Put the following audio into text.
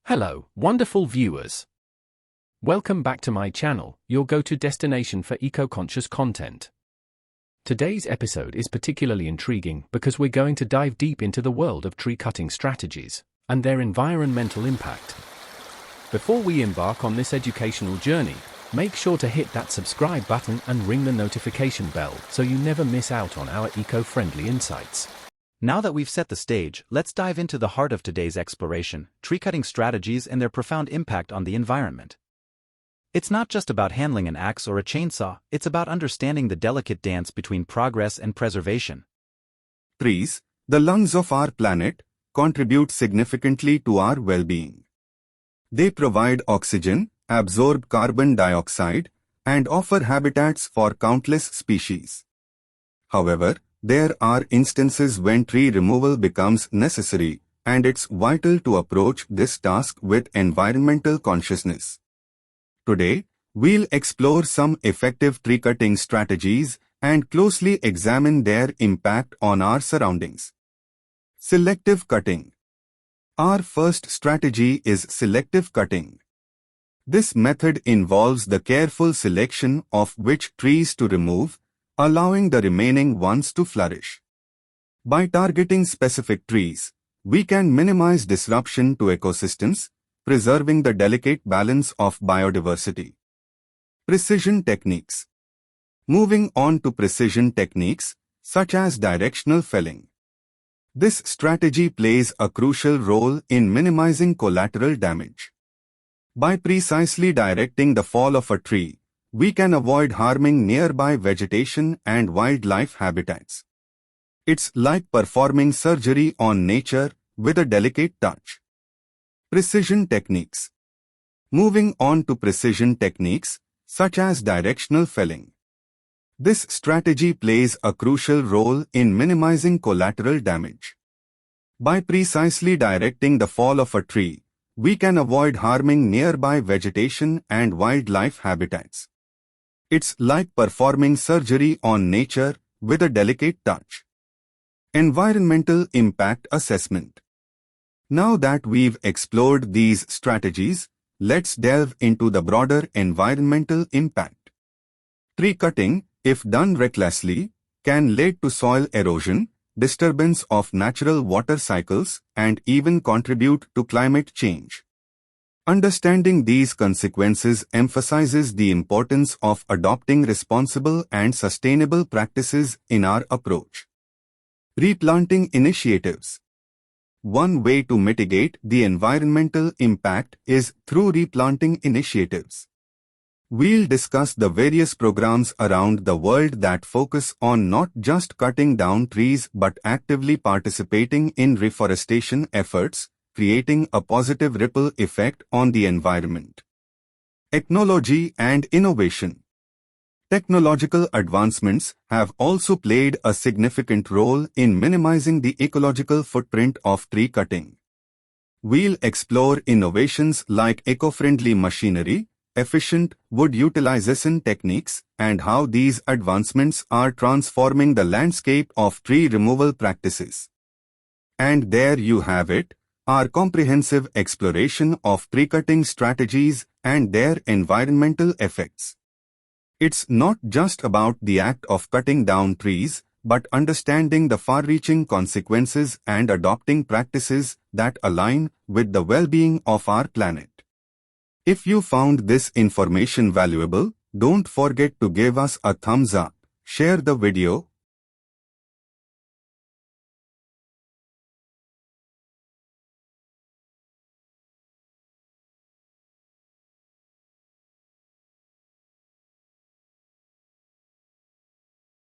Hello, wonderful viewers. Welcome back to my channel, your go-to destination for eco-conscious content. Today's episode is particularly intriguing because we're going to dive deep into the world of tree cutting strategies and their environmental impact. Before we embark on this educational journey, make sure to hit that subscribe button and ring the notification bell so you never miss out on our eco-friendly insights. Now that we've set the stage, let's dive into the heart of today's exploration, tree cutting strategies and their profound impact on the environment. It's not just about handling an axe or a chainsaw, it's about understanding the delicate dance between progress and preservation. Trees, the lungs of our planet, contribute significantly to our well-being. They provide oxygen, absorb carbon dioxide, and offer habitats for countless species. However, there are instances when tree removal becomes necessary, and it's vital to approach this task with environmental consciousness. Today, we'll explore some effective tree cutting strategies and closely examine their impact on our surroundings. Selective cutting. Our first strategy is selective cutting. This method involves the careful selection of which trees to remove, allowing the remaining ones to flourish. By targeting specific trees, we can minimize disruption to ecosystems, preserving the delicate balance of biodiversity. Precision techniques. Moving on to precision techniques, such as directional felling. This strategy plays a crucial role in minimizing collateral damage. By precisely directing the fall of a tree, we can avoid harming nearby vegetation and wildlife habitats. It's like performing surgery on nature with a delicate touch. Precision techniques. Moving on to precision techniques, such as directional felling. This strategy plays a crucial role in minimizing collateral damage. By precisely directing the fall of a tree, we can avoid harming nearby vegetation and wildlife habitats. It's like performing surgery on nature with a delicate touch. Environmental impact assessment. Now that we've explored these strategies, let's delve into the broader environmental impact. Tree cutting, if done recklessly, can lead to soil erosion, disturbance of natural water cycles, and even contribute to climate change. Understanding these consequences emphasizes the importance of adopting responsible and sustainable practices in our approach. Replanting initiatives. One way to mitigate the environmental impact is through replanting initiatives. We'll discuss the various programs around the world that focus on not just cutting down trees but actively participating in reforestation efforts, creating a positive ripple effect on the environment. Technology and innovation. Technological advancements have also played a significant role in minimizing the ecological footprint of tree cutting. We'll explore innovations like eco-friendly machinery, efficient wood utilization techniques, and how these advancements are transforming the landscape of tree removal practices. And there you have it, our comprehensive exploration of tree cutting strategies and their environmental effects. It's not just about the act of cutting down trees, but understanding the far-reaching consequences and adopting practices that align with the well-being of our planet. If you found this information valuable, don't forget to give us a thumbs up, share the video,